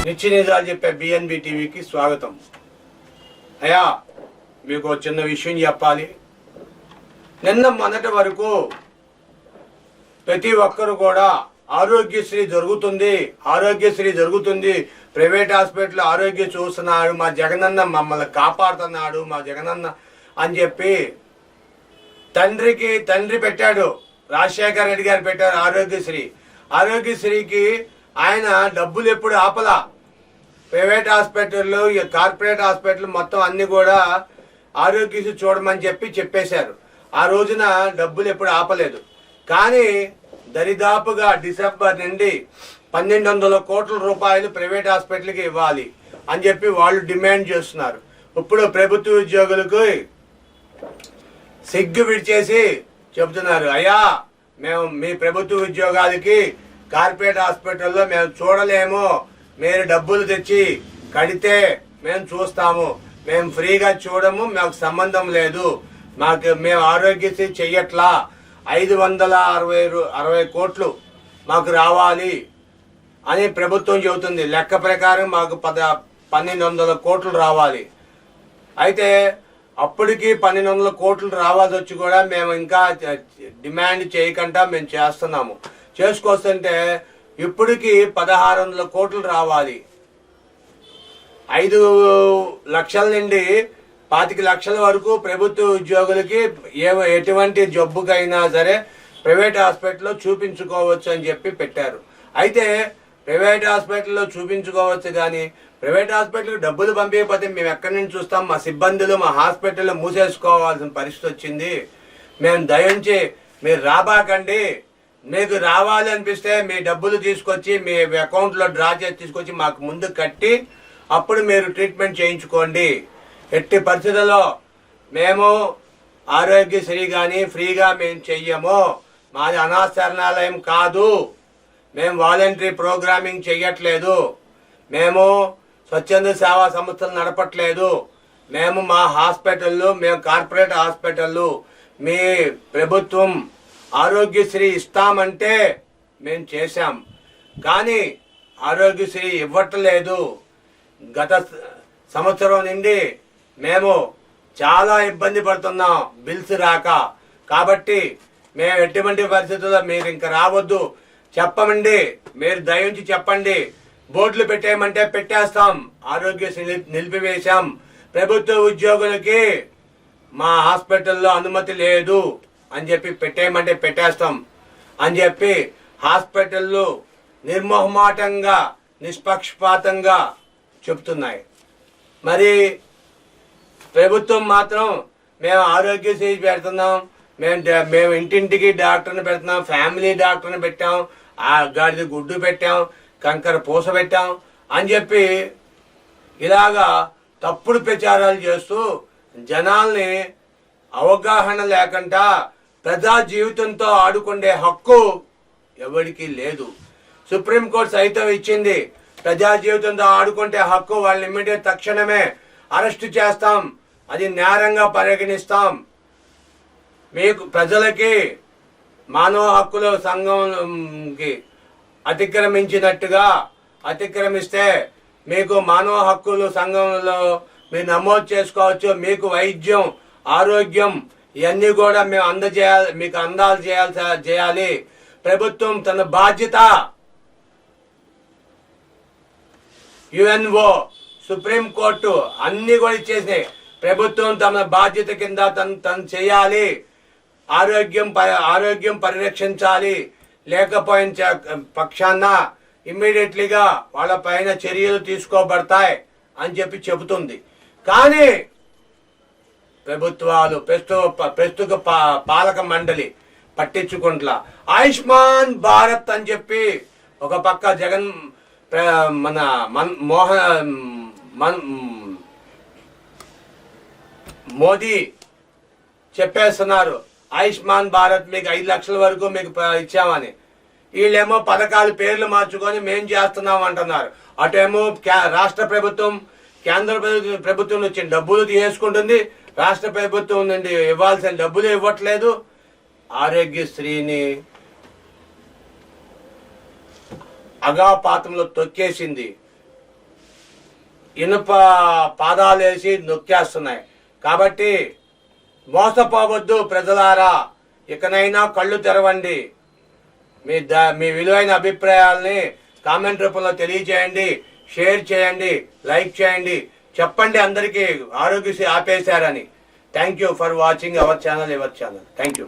నిత్యనిజాలు చెప్పే బిఎన్బి టీవీకి స్వాగతం. అయ్యా, మీకు చిన్న విషయం చెప్పాలి. నిన్న మొన్నటి వరకు ప్రతి ఒక్కరు కూడా ఆరోగ్యశ్రీ జరుగుతుంది, ప్రైవేట్ హాస్పిటల్ ఆరోగ్య చూస్తున్నాడు, మా జగనన్న మమ్మల్ని కాపాడుతున్నాడు, మా జగనన్న అని చెప్పి తండ్రి పెట్టాడు. రాజశేఖర రెడ్డి గారు పెట్టారు ఆరోగ్యశ్రీకి ఆయన డబ్బులు ఎప్పుడు ఆపలా. ప్రైవేట్ హాస్పిటళ్ళు, కార్పొరేట్ హాస్పిటల్ మొత్తం అన్ని కూడా ఆరోగ్యశ్రీ చూడమని చెప్పేశారు. ఆ రోజున డబ్బులు ఎప్పుడు ఆపలేదు. కానీ దరిదాపుగా డిసెంబర్ నుండి 1200 కోట్ల రూపాయలు ప్రైవేట్ హాస్పిటల్కి ఇవ్వాలి అని చెప్పి వాళ్ళు డిమాండ్ చేస్తున్నారు. ఇప్పుడు ప్రభుత్వ ఉద్యోగులకు సిగ్గు విడిచేసి చెబుతున్నారు, అయ్యా మేము మీ ప్రభుత్వ ఉద్యోగాలకి కార్పొరేట్ హాస్పిటల్లో మేము చూడలేము, మీరు డబ్బులు తెచ్చి కడితే మేము చూస్తాము, మేము ఫ్రీగా చూడము, మాకు సంబంధం లేదు, మేము ఆరోగ్యశ్రీ చెయ్యట్లా, 560 కోట్లు మాకు రావాలి అని ప్రభుత్వం చెబుతుంది. లెక్క ప్రకారం మాకు 1200 కోట్లు రావాలి. అయితే అప్పటికి 1200 కోట్లు రావాల్సి వచ్చి కూడా మేము ఇంకా డిమాండ్ చేయకుండా మేము చేసుకొస్తుంటే ఇప్పటికి 1600 కోట్లు రావాలి. 5 లక్షల నుండి 25 లక్షల వరకు ప్రభుత్వ ఉద్యోగులకి ఎటువంటి జబ్బుకైనా సరే ప్రైవేట్ హాస్పిటల్లో చూపించుకోవచ్చు అని చెప్పి పెట్టారు. అయితే ప్రైవేట్ హాస్పిటల్లో చూపించుకోవచ్చు, కానీ ప్రైవేట్ హాస్పిటల్కి డబ్బులు పంపించకపోతే మేము ఎక్కడి నుంచి చూస్తాం? మా సిబ్బందులు మా హాస్పిటల్లో మూసేసుకోవాల్సిన పరిస్థితి వచ్చింది. మేము దయించి మీరు రాబాకండి, మీకు రావాలి అనిపిస్తే మీ డబ్బులు తీసుకొచ్చి మీ అకౌంట్లో డ్రా చేసి తీసుకొచ్చి మాకు ముందు కట్టి అప్పుడు మీరు ట్రీట్మెంట్ చేయించుకోండి. ఎట్టి పరిస్థితుల్లో మేము ఆరోగ్యశ్రీ కానీ ఫ్రీగా మేము చెయ్యము, మాది అనాశరణాలయం కాదు, మేము వాలంటరీ ప్రోగ్రామింగ్ చెయ్యట్లేదు, మేము స్వచ్ఛంద సేవా సంస్థలు నడపట్లేదు, మేము మా హాస్పిటళ్ళు, మేము కార్పొరేట్ హాస్పిటళ్ళు, మీ ప్రభుత్వం ఆరోగ్యశ్రీ ఇస్తామంటే మేము చేశాం, కానీ ఆరోగ్యశ్రీ ఇవ్వట్లేదు. గత సంవత్సరం నుండి మేము చాలా ఇబ్బంది పడుతున్నాం బిల్స్ రాక. కాబట్టి మేము ఎటువంటి పరిస్థితుల్లో మీరు ఇంకా రావద్దు, చెప్పమండి, మీరు దయించి చెప్పండి, బోర్డులు పెట్టేయమంటే పెట్టేస్తాం, ఆరోగ్యశ్రీ నిలిపివేశాం, ప్రభుత్వ ఉద్యోగులకి మా హాస్పిటల్లో అనుమతి లేదు అని చెప్పి పెట్టేయమంటే పెట్టేస్తాం అని చెప్పి హాస్పిటళ్ళు నిర్మోహమాటంగా నిష్పక్షపాతంగా చెప్తున్నాయి. మరి ప్రభుత్వం మాత్రం మేము ఆరోగ్యశ్రీ పెడుతున్నాం, మేము ఇంటింటికి డాక్టర్ని పెడుతున్నాం, ఫ్యామిలీ డాక్టర్ని పెట్టాం, ఆ గాడిద గుడ్డు పెట్టాం, కంకర పూస పెట్టాం అని చెప్పి ఇలాగా తప్పుడు ప్రచారాలు చేస్తూ జనాల్ని అవగాహన లేకుండా ప్రజా జీవితంతో ఆడుకునే హక్కు ఎవరికి లేదు. సుప్రీంకోర్టు సైతం ఇచ్చింది, ప్రజా జీవితంతో ఆడుకుంటే హక్కు వాళ్ళని ఇమ్మీడియట్ తక్షణమే అరెస్టు చేస్తాం, అది నేరంగా పరిగణిస్తాం. మీకు ప్రజలకి మానవ హక్కుల సంఘంకి అతిక్రమిస్తే మీకు మానవ హక్కుల సంఘంలో మీరు నమోదు చేసుకోవచ్చు. మీకు వైద్యం, ఆరోగ్యం ఇవన్నీ కూడా మేము మీకు చేయాలి. ప్రభుత్వం తన బాధ్యత, యుఎన్ఓ, సుప్రీంకోర్టు అన్ని కూడా ఇచ్చేసినాయి. ప్రభుత్వం తమ బాధ్యత కింద తను చేయాలి, ఆరోగ్యం పరిరక్షించాలి. లేకపోయిన పక్షాన ఇమ్మీడియట్లీగా వాళ్ళ పైన చర్యలు తీసుకోబడతాయి అని చెప్పి చెబుతుంది. కానీ ప్రభుత్వాలు, ప్రస్తుత పాలక మండలి పట్టించుకుంటా. ఆయుష్మాన్ భారత్ అని చెప్పి ఒక పక్క జగన్ మోదీ చెప్పేస్తున్నారు, ఆయుష్మాన్ భారత్ మీకు 5 లక్షల వరకు మీకు ఇచ్చామని. వీళ్ళేమో పథకాలు పేర్లు మార్చుకొని మేం చేస్తున్నాం అంటున్నారు. అటేమో రాష్ట్ర ప్రభుత్వం, కేంద్ర ప్రభుత్వం నుంచి డబ్బులు తీసుకుంటుంది, రాష్ట్ర ప్రభుత్వం నుండి ఇవ్వాల్సిన డబ్బులు ఇవ్వట్లేదు. ఆరోగ్యశ్రీని అగాపాతంలో తొక్కేసింది. ఇనుప పాదాలేసి నొక్కేస్తున్నాయి. కాబట్టి మోసపోవద్దు ప్రజలారా, ఇకనైనా కళ్ళు తెరవండి. మీ విలువైన అభిప్రాయాల్ని కామెంట్ రూపంలో తెలియజేయండి, షేర్ చేయండి, లైక్ చేయండి, చెప్పండి అందరికీ ఆరోగ్యశ్రీ ఆపేశారని. Thank you for watching our channel. Thank you.